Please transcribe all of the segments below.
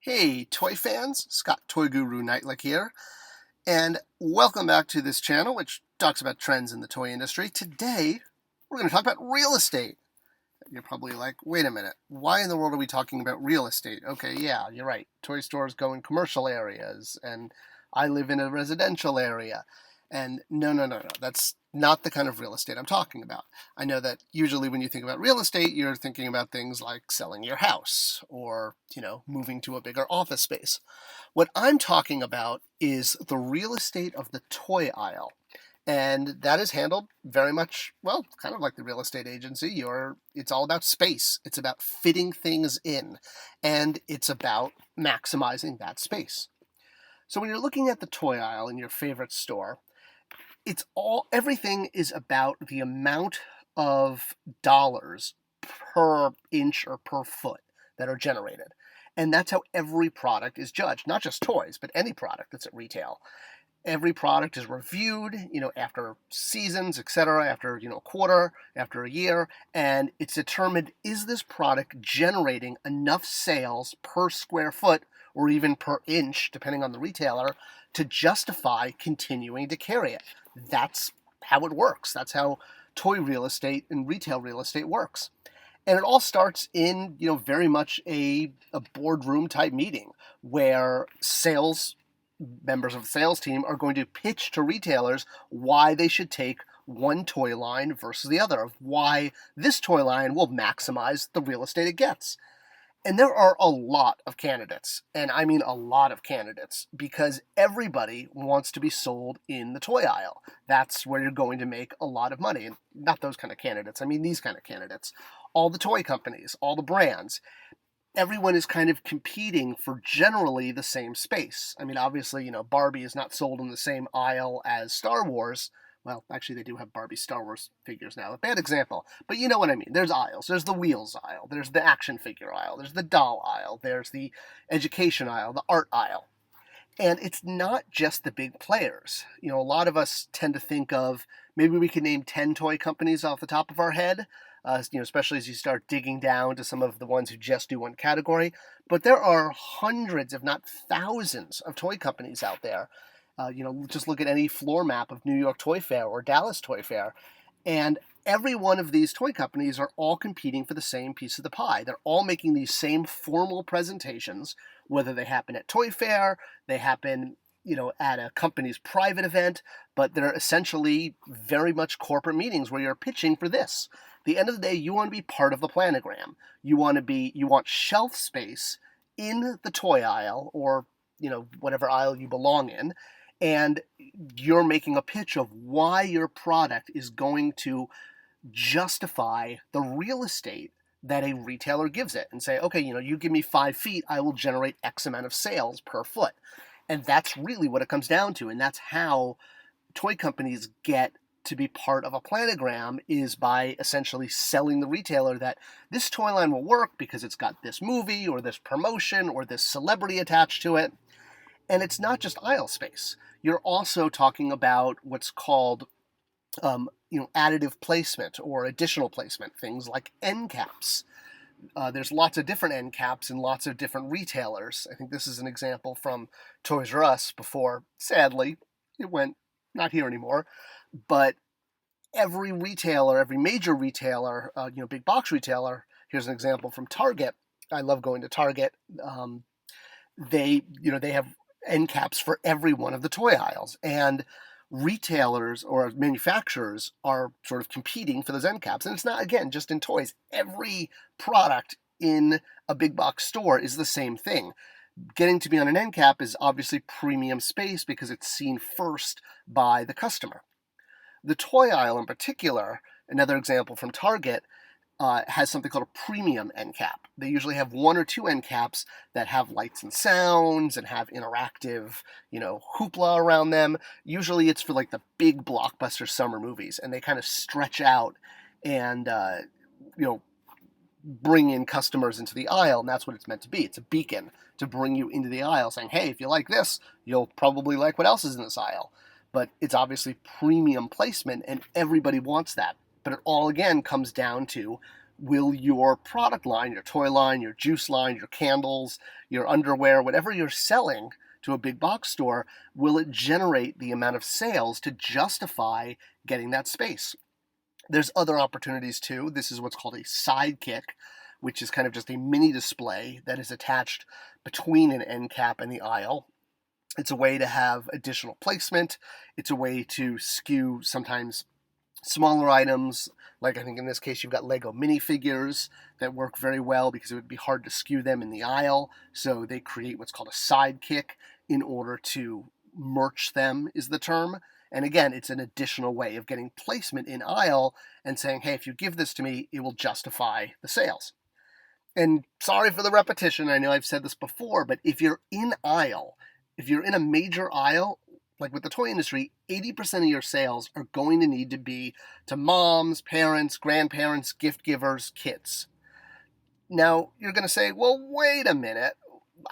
Hey, toy fans, Scott ToyGuru Neitlich here, and welcome back to this channel which talks about trends in the toy industry. Today, we're going to talk about real estate. You're probably like, wait a minute, why in the world are we talking about real estate? Okay, yeah, you're right. Toy stores go in commercial areas, and I live in a residential area. And no, that's not the kind of real estate I'm talking about. I know that usually when you think about real estate, you're thinking about things like selling your house or, moving to a bigger office space. What I'm talking about is the real estate of the toy aisle. And that is handled very much, well, kind of like the real estate agency. It's all about space. It's about fitting things in, and it's about maximizing that space. So when you're looking at the toy aisle in your favorite store, everything is about the amount of dollars per inch or per foot that are generated. And that's how every product is judged, not just toys, but any product that's at retail. Every product is reviewed, after seasons, etc., after, a quarter, after a year, and it's determined, is this product generating enough sales per square foot or even per inch, depending on the retailer, to justify continuing to carry it. That's how it works. That's how toy real estate and retail real estate works. And it all starts in, very much a boardroom type meeting where members of the sales team are going to pitch to retailers why they should take one toy line versus the other, of why this toy line will maximize the real estate it gets. And there are a lot of candidates, and I mean a lot of candidates, because everybody wants to be sold in the toy aisle. That's where you're going to make a lot of money. And not those kind of candidates, I mean these kind of candidates. All the toy companies, all the brands, everyone is kind of competing for generally the same space. I mean, obviously, Barbie is not sold in the same aisle as Star Wars. Well, actually, they do have Barbie Star Wars figures now. A bad example, but you know what I mean. There's aisles. There's the wheels aisle. There's the action figure aisle. There's the doll aisle. There's the education aisle, the art aisle. And it's not just the big players. A lot of us tend to think of, maybe we can name 10 toy companies off the top of our head, especially as you start digging down to some of the ones who just do one category. But there are hundreds, if not thousands, of toy companies out there. Just look at any floor map of New York Toy Fair or Dallas Toy Fair. And every one of these toy companies are all competing for the same piece of the pie. They're all making these same formal presentations, whether they happen at Toy Fair, they happen, at a company's private event, but they're essentially very much corporate meetings where you're pitching for this. At the end of the day, you want to be part of the planogram. You want shelf space in the toy aisle or, whatever aisle you belong in, and you're making a pitch of why your product is going to justify the real estate that a retailer gives it and say, okay, you give me 5 feet, I will generate X amount of sales per foot. And that's really what it comes down to. And that's how toy companies get to be part of a planogram, is by essentially selling the retailer that this toy line will work because it's got this movie or this promotion or this celebrity attached to it. And it's not just aisle space. You're also talking about what's called additive placement or additional placement, things like Endcaps. There's lots of different end caps and lots of different retailers. I think this is an example from Toys R Us before, sadly, it went not here anymore. But every retailer, every major retailer, big box retailer, here's an example from Target. I love going to Target. They have end caps for every one of the toy aisles. And retailers or manufacturers are sort of competing for those end caps. And it's not, again, just in toys. Every product in a big box store is the same thing. Getting to be on an end cap is obviously premium space because it's seen first by the customer. The toy aisle in particular, another example from Target, has something called a premium end cap. They usually have 1 or 2 end caps that have lights and sounds and have interactive, hoopla around them. Usually it's for like the big blockbuster summer movies, and they kind of stretch out and, bring in customers into the aisle, and that's what it's meant to be. It's a beacon to bring you into the aisle saying, hey, if you like this, you'll probably like what else is in this aisle. But it's obviously premium placement, and everybody wants that. But it all, again, comes down to will your product line, your toy line, your juice line, your candles, your underwear, whatever you're selling to a big box store, will it generate the amount of sales to justify getting that space? There's other opportunities too. This is what's called a sidekick, which is kind of just a mini display that is attached between an end cap and the aisle. It's a way to have additional placement. It's a way to skew sometimes smaller items, like I think in this case you've got Lego minifigures that work very well because it would be hard to skew them in the aisle. So they create what's called a sidekick in order to merch them, is the term. And again, it's an additional way of getting placement in aisle and saying, hey, if you give this to me, it will justify the sales. And sorry for the repetition, I know I've said this before, but if you're in aisle, if you're in a major aisle, like with the toy industry, 80% of your sales are going to need to be to moms, parents, grandparents, gift givers, kids. Now, you're going to say, well, wait a minute.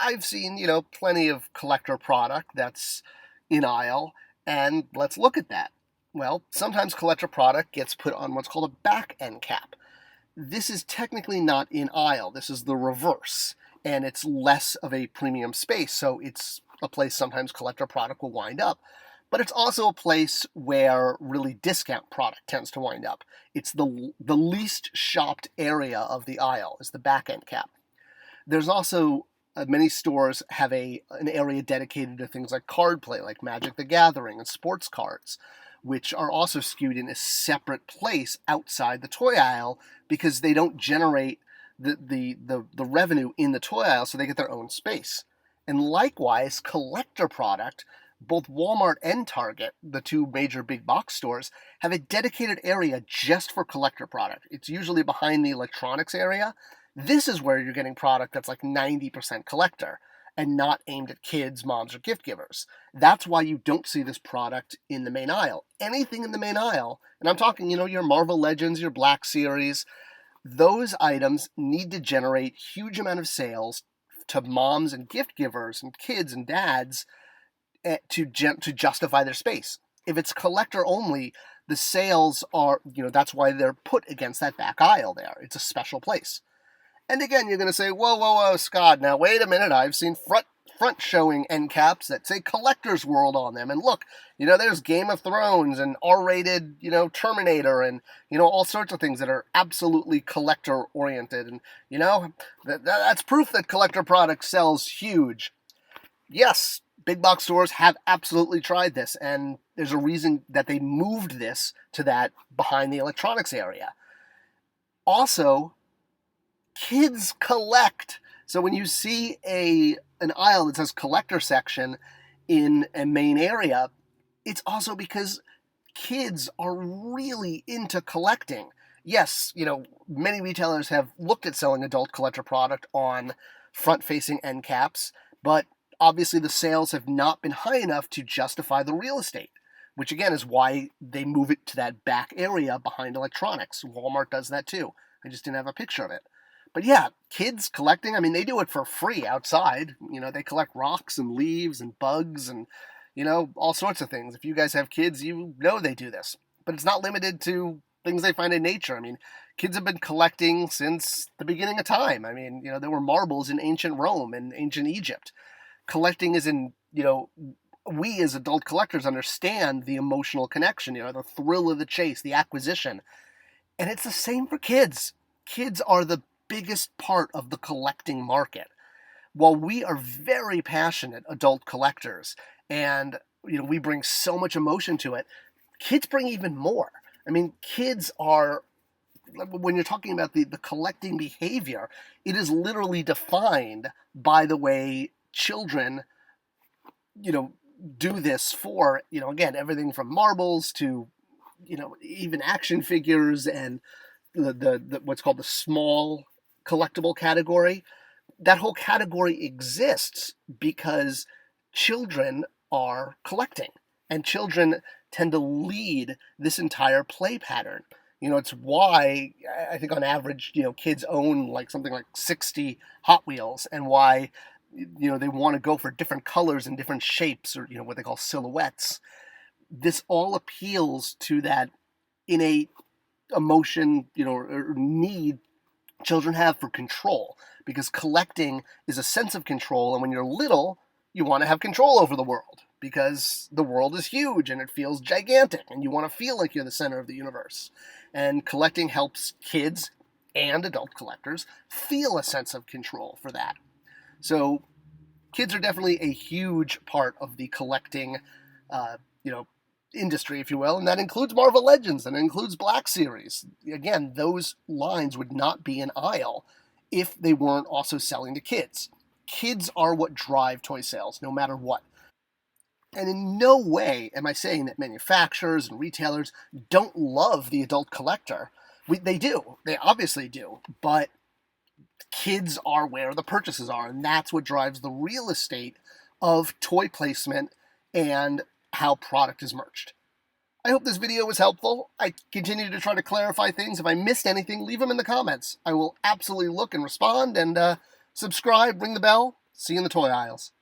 I've seen, plenty of collector product that's in aisle, and let's look at that. Well, sometimes collector product gets put on what's called a back end cap. This is technically not in aisle. This is the reverse, and it's less of a premium space, so it's a place sometimes collector product will wind up. But it's also a place where really discount product tends to wind up. It's the least shopped area of the aisle is the back end cap. There's also many stores have an area dedicated to things like card play, like Magic the Gathering and sports cards, which are also skewed in a separate place outside the toy aisle because they don't generate the revenue in the toy aisle, so they get their own space. And likewise, collector product, both Walmart and Target, the two major big box stores, have a dedicated area just for collector product. It's usually behind the electronics area. This is where you're getting product that's like 90% collector and not aimed at kids, moms, or gift givers. That's why you don't see this product in the main aisle. Anything in the main aisle, and I'm talking, your Marvel Legends, your Black Series, those items need to generate huge amount of sales to moms and gift givers and kids and dads to justify their space. If it's collector only, the sales are, that's why they're put against that back aisle there. It's a special place. And again, you're going to say, whoa, Scott, now wait a minute. I've seen front showing end caps that say Collector's World on them. And look, there's Game of Thrones and R-rated, Terminator and, all sorts of things that are absolutely collector oriented. And, that's proof that collector product sells huge. Yes, big box stores have absolutely tried this. And there's a reason that they moved this to that behind the electronics area. Also, kids collect. So when you see an aisle that says collector section in a main area, it's also because kids are really into collecting. Yes, many retailers have looked at selling adult collector product on front-facing end caps, but obviously the sales have not been high enough to justify the real estate, which again is why they move it to that back area behind electronics. Walmart does that too. I just didn't have a picture of it. But yeah, kids collecting, they do it for free outside. They collect rocks and leaves and bugs and, all sorts of things. If you guys have kids, you know they do this. But it's not limited to things they find in nature. Kids have been collecting since the beginning of time. There were marbles in ancient Rome and ancient Egypt. Collecting is in, we as adult collectors understand the emotional connection, the thrill of the chase, the acquisition. And it's the same for kids. Kids are the biggest part of the collecting market. While we are very passionate adult collectors and we bring so much emotion to it, kids bring even more. Kids are, when you're talking about the collecting behavior, it is literally defined by the way children do this for, again, everything from marbles to even action figures and the what's called the small collectible category. That whole category exists because children are collecting, and children tend to lead this entire play pattern. It's why I think on average, kids own something like 60 Hot Wheels, and why they want to go for different colors and different shapes, or what they call silhouettes. This all appeals to that innate emotion, or need children have for control, because collecting is a sense of control, and when you're little, you want to have control over the world because the world is huge and it feels gigantic and you want to feel like you're the center of the universe. And collecting helps kids and adult collectors feel a sense of control for that. So kids are definitely a huge part of the collecting, uh, industry, if you will, and that includes Marvel Legends and it includes Black Series. Again, those lines would not be an aisle if they weren't also selling to kids. Kids are what drive toy sales, no matter what. And in no way am I saying that manufacturers and retailers don't love the adult collector. They do. They obviously do. But kids are where the purchases are, and that's what drives the real estate of toy placement and how product is merched. I hope this video was helpful. I continue to try to clarify things. If I missed anything, leave them in the comments. I will absolutely look and respond, and subscribe, ring the bell. See you in the toy aisles.